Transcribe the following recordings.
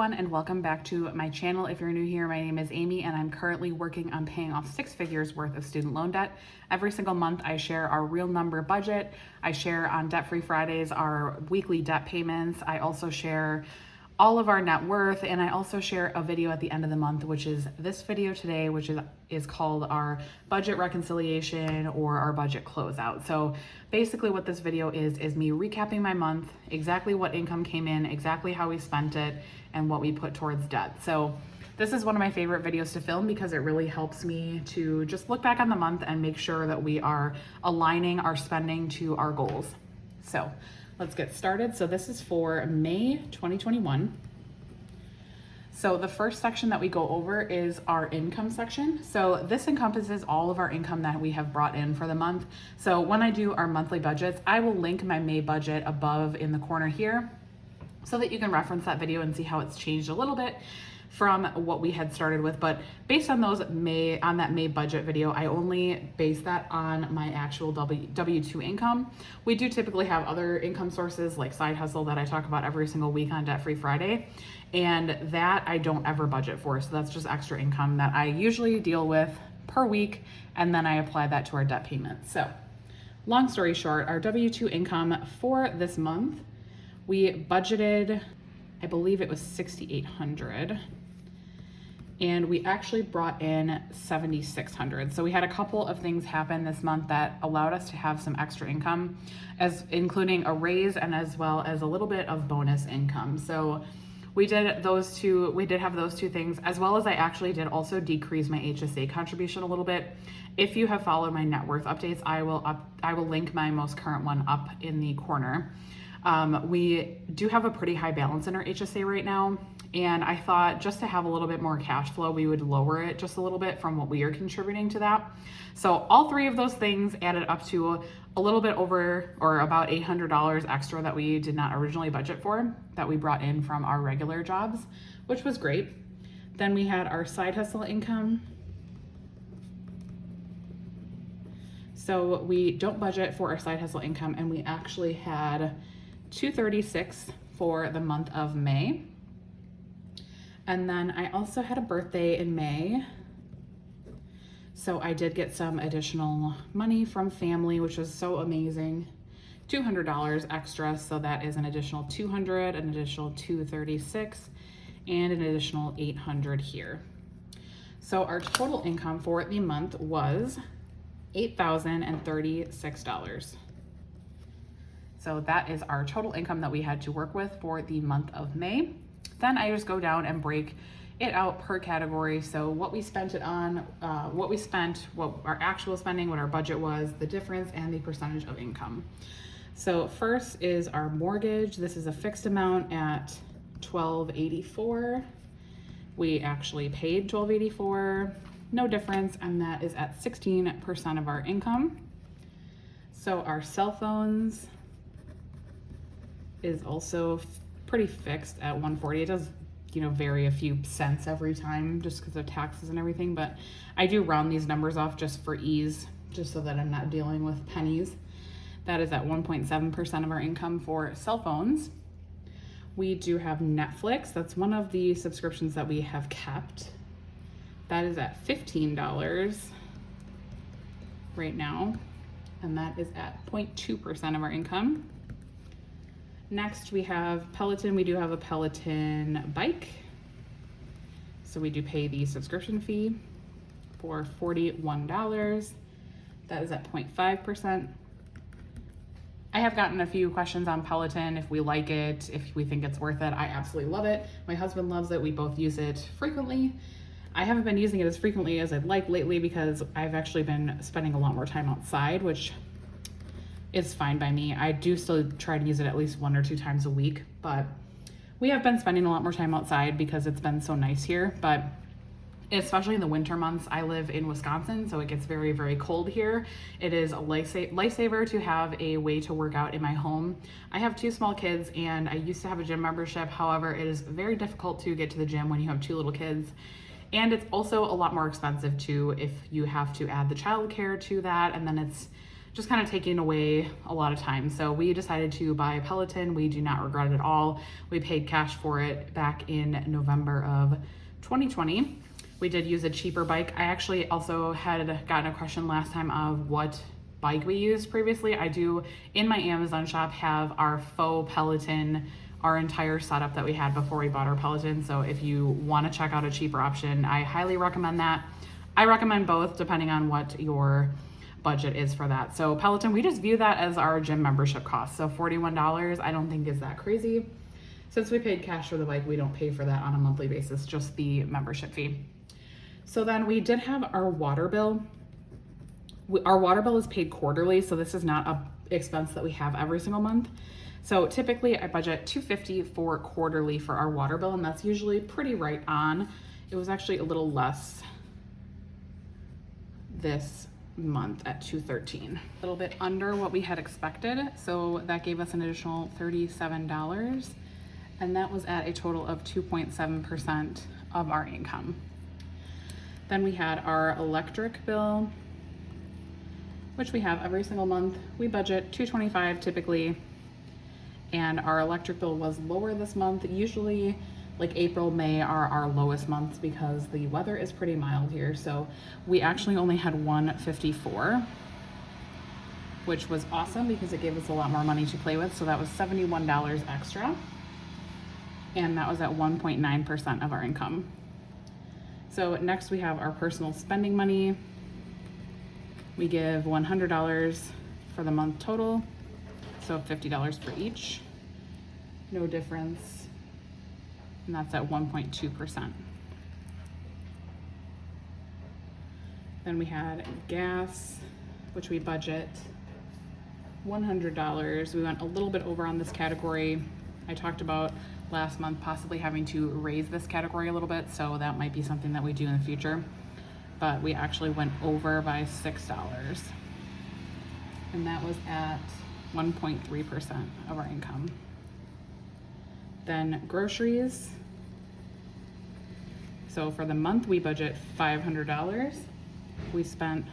everyone, and welcome back to my channel. If you're new here, my name is Amy and I'm currently working on paying off 6 figures worth of student loan debt. Every single month I share our real number budget. I share on Debt Free Fridays our weekly debt payments. I also share all of our net worth, and I also share a video at the end of the month, which is this video today, which is called our budget reconciliation or our budget closeout. So basically what this video is me recapping my month, exactly what income came in, exactly how we spent it, and what we put towards debt. So this is one of my favorite videos to film because it really helps me to just look back on the month and make sure that we are aligning our spending to our goals. So let's get started. So this is for May 2021. So the first section that we go over is our income section. So this encompasses all of our income that we have brought in for the month. So when I do our monthly budgets, I will link my May budget above in the corner here so that you can reference that video and see how it's changed a little bit from what we had started with. But based on that May budget video, I only base that on my actual W-2 income. We do typically have other income sources like side hustle that I talk about every single week on Debt Free Friday, and that I don't ever budget for. So that's just extra income that I usually deal with per week, and then I apply that to our debt payment. So long story short, our W-2 income for this month, we budgeted, I believe it was $6,800, and we actually brought in $7,600. So we had a couple of things happen this month that allowed us to have some extra income, including a raise and as well as a little bit of bonus income. So we did have those two things, as well as I actually did also decrease my HSA contribution a little bit. If you have followed my net worth updates, I will link my most current one up in the corner. We do have a pretty high balance in our HSA right now, and I thought just to have a little bit more cash flow, we would lower it just a little bit from what we are contributing to that. So all three of those things added up to a little bit over or about $800 extra that we did not originally budget for, that we brought in from our regular jobs, which was great. Then we had our side hustle income. So we don't budget for our side hustle income, and we actually had $236 for the month of May. And then I also had a birthday in May. So I did get some additional money from family, which was so amazing. $200 extra. So that is an additional $200, an additional $236, and an additional $800 here. So our total income for the month was $8,036. So that is our total income that we had to work with for the month of May. Then I just go down and break it out per category. So what we spent it on, what our actual spending, what our budget was, the difference, and the percentage of income. So first is our mortgage. This is a fixed amount at $1,284. We actually paid $1,284, no difference, and that is at 16% of our income. So our cell phones is also pretty fixed at $140. It does, vary a few cents every time just because of taxes and everything, but I do round these numbers off just for ease, just so that I'm not dealing with pennies. That is at 1.7% of our income for cell phones. We do have Netflix. That's one of the subscriptions that we have kept. That is at $15 right now, and that is at 0.2% of our income. Next, we have Peloton. We do have a Peloton bike. So we do pay the subscription fee for $41. That is at 0.5%. I have gotten a few questions on Peloton, if we like it, if we think it's worth it. I absolutely love it. My husband loves it. We both use it frequently. I haven't been using it as frequently as I'd like lately because I've actually been spending a lot more time outside, which is fine by me. I do still try to use it at least 1 or 2 times a week, but we have been spending a lot more time outside because it's been so nice here. But especially in the winter months, I live in Wisconsin, so it gets very, very cold here. It is a lifesaver to have a way to work out in my home. I have 2 small kids, and I used to have a gym membership. However, it is very difficult to get to the gym when you have 2 little kids. And it's also a lot more expensive too if you have to add the childcare to that, and then it's just kind of taking away a lot of time. So we decided to buy a Peloton. We do not regret it at all. We paid cash for it back in November of 2020. We did use a cheaper bike. I actually also had gotten a question last time of what bike we used previously. I do, in my Amazon shop, have our faux Peloton, our entire setup that we had before we bought our Peloton. So if you want to check out a cheaper option, I highly recommend that. I recommend both depending on what your budget is for that. So Peloton, we just view that as our gym membership cost. So $41, I don't think is that crazy. Since we paid cash for the bike, we don't pay for that on a monthly basis, just the membership fee. So then we did have our water bill. Our water bill is paid quarterly, so this is not an expense that we have every single month. So typically I budget $250 for quarterly for our water bill, and that's usually pretty right on. It was actually a little less this month at $213, a little bit under what we had expected. So that gave us an additional $37, and that was at a total of 2.7% of our income. Then we had our electric bill, which we have every single month. We budget $225 typically, and our electric bill was lower this month. Usually like April, May are our lowest months because the weather is pretty mild here. So we actually only had $154, which was awesome because it gave us a lot more money to play with. So that was $71 extra, and that was at 1.9% of our income. So next we have our personal spending money. We give $100 for the month total, so $50 for each. No difference, and that's at 1.2%. Then we had gas, which we budget $100. We went a little bit over on this category. I talked about last month possibly having to raise this category a little bit, so that might be something that we do in the future. But we actually went over by $6, and that was at 1.3% of our income. Then groceries. So for the month we budget $500. We spent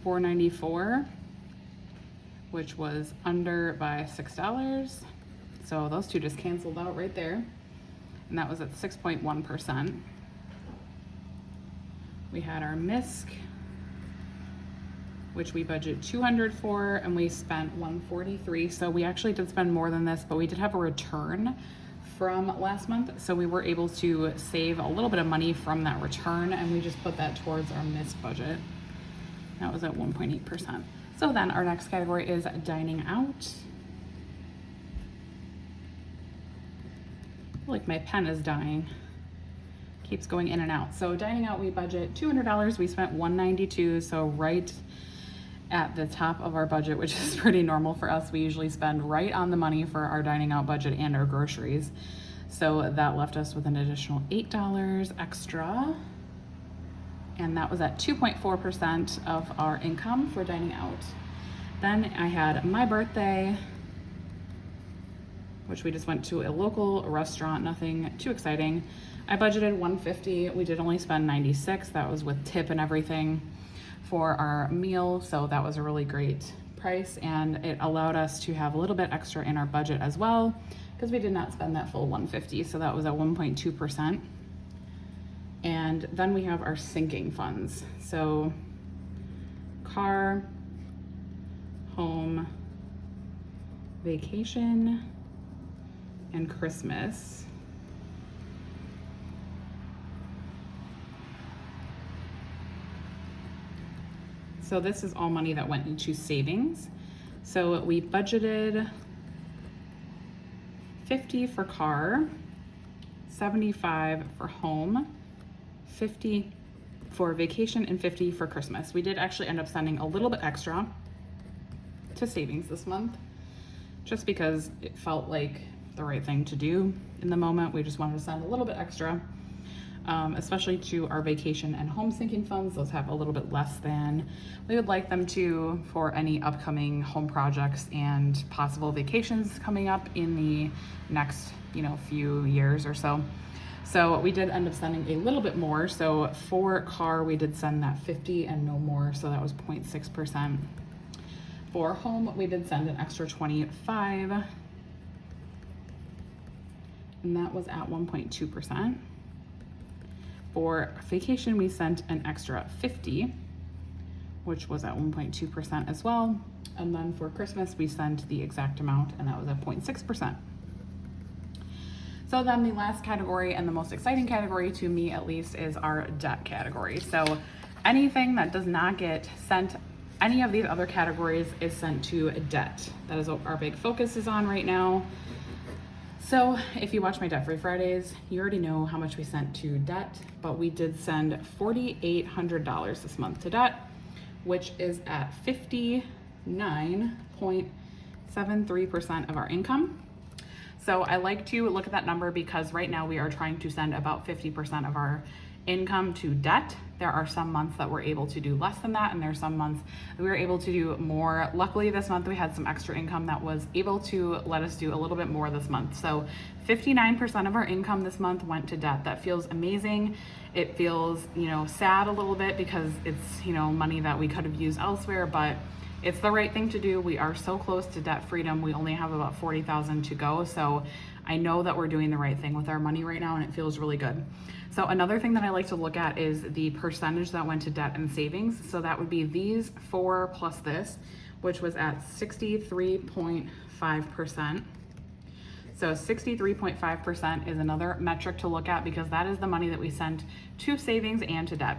$494, which was under by $6. So those two just canceled out right there, and that was at 6.1%. We had our MISC, which we budget $200 for, and we spent $143. So we actually did spend more than this, but we did have a return from last month. So we were able to save a little bit of money from that return, and we just put that towards our MISC budget. That was at 1.8%. So then our next category is dining out. I feel like my pen is dying. Keeps going in and out. So dining out, we budget $200. We spent $192, so right at the top of our budget, which is pretty normal for us. We usually spend right on the money for our dining out budget and our groceries. So that left us with an additional $8 extra, and that was at 2.4% of our income for dining out. Then I had my birthday, which we just went to a local restaurant, nothing too exciting. I budgeted $150. We did only spend $96. That was with tip and everything for our meal. So that was a really great price, and it allowed us to have a little bit extra in our budget as well, because we did not spend that full $150. So that was at 1.2%. And then we have our sinking funds. So car, home, vacation, and Christmas. So this is all money that went into savings. So we budgeted $50 for car, $75 for home, $50 for vacation, and $50 for Christmas. We did actually end up sending a little bit extra to savings this month, just because it felt like the right thing to do in the moment. We just wanted to send a little bit extra, especially to our vacation and home sinking funds. Those have a little bit less than we would like them to for any upcoming home projects and possible vacations coming up in the next, few years or so. So we did end up sending a little bit more. So for car, we did send that $50 and no more. So that was 0.6%. For home, we did send an extra 25, and that was at 1.2%. For vacation, we sent an extra 50, which was at 1.2% as well. And then for Christmas, we sent the exact amount, and that was at 0.6%. So then the last category, and the most exciting category to me at least, is our debt category. So anything that does not get sent, any of these other categories, is sent to debt. That is what our big focus is on right now. So if you watch my Debt Free Fridays, you already know how much we sent to debt, but we did send $4,800 this month to debt, which is at 59.73% of our income. So I like to look at that number because right now we are trying to send about 50% of our income to debt. There are some months that we're able to do less than that, and there are some months that we were able to do more. Luckily this month we had some extra income that was able to let us do a little bit more this month. So 59% of our income this month went to debt. That feels amazing. It feels, sad a little bit because it's, money that we could have used elsewhere, but it's the right thing to do. We are so close to debt freedom. We only have about 40,000 to go. So I know that we're doing the right thing with our money right now, and it feels really good. So another thing that I like to look at is the percentage that went to debt and savings. So that would be these four plus this, which was at 63.5%. So 63.5% is another metric to look at because that is the money that we sent to savings and to debt.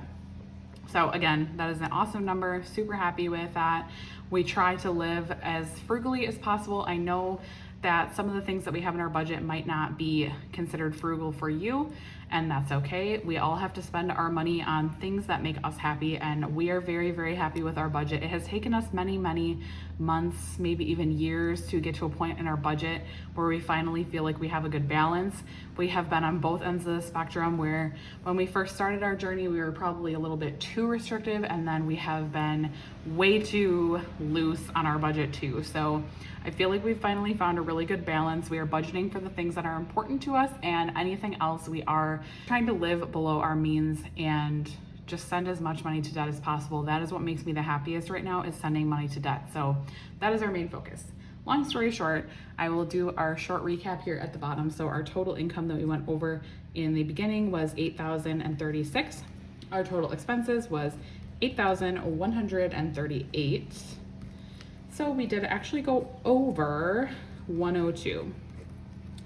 So again, that is an awesome number. Super happy with that. We try to live as frugally as possible. I know that some of the things that we have in our budget might not be considered frugal for you, and that's okay. We all have to spend our money on things that make us happy, and we are very, very happy with our budget. It has taken us many, many months, maybe even years, to get to a point in our budget where we finally feel like we have a good balance. We have been on both ends of the spectrum where when we first started our journey, we were probably a little bit too restrictive, and then we have been way too loose on our budget too. So I feel like we've finally found a really good balance. We are budgeting for the things that are important to us, and anything else we are trying to live below our means and just send as much money to debt as possible. That is what makes me the happiest right now, is sending money to debt. So that is our main focus. Long story short, I will do our short recap here at the bottom. So our total income that we went over in the beginning was $8,036. Our total expenses was $8,138. So we did actually go over 102.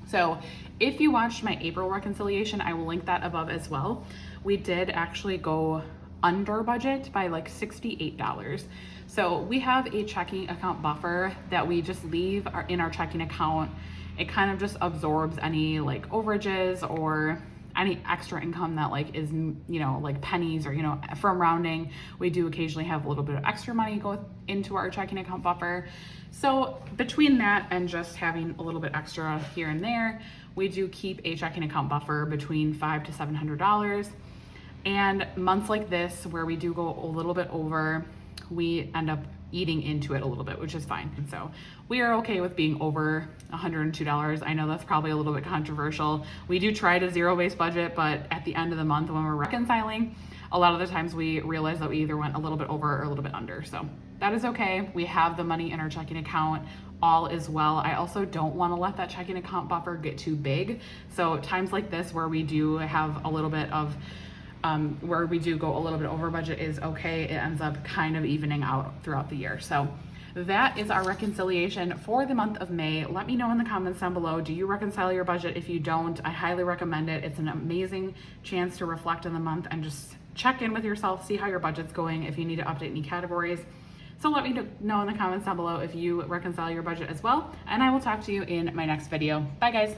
So if you watched my April reconciliation, I will link that above as well. We did actually go under budget by like $68. So we have a checking account buffer that we just leave in our checking account. It kind of just absorbs any like overages or any extra income that like is, like pennies or, from rounding. We do occasionally have a little bit of extra money go into our checking account buffer. So between that and just having a little bit extra here and there, we do keep a checking account buffer between $500 to $700. And months like this, where we do go a little bit over, we end up eating into it a little bit, which is fine. And so we are okay with being over $102. I know that's probably a little bit controversial. We do try to zero-based budget, but at the end of the month when we're reconciling, a lot of the times we realize that we either went a little bit over or a little bit under. So that is okay. We have the money in our checking account. All is well. I also don't want to let that checking account buffer get too big. So times like this where we do have a little bit of where we do go a little bit over budget is okay. It ends up kind of evening out throughout the year. So that is our reconciliation for the month of May. Let me know in the comments down below. Do you reconcile your budget? If you don't, I highly recommend it. It's an amazing chance to reflect on the month and just check in with yourself, see how your budget's going, if you need to update any categories. So let me know in the comments down below if you reconcile your budget as well, and I will talk to you in my next video. Bye guys.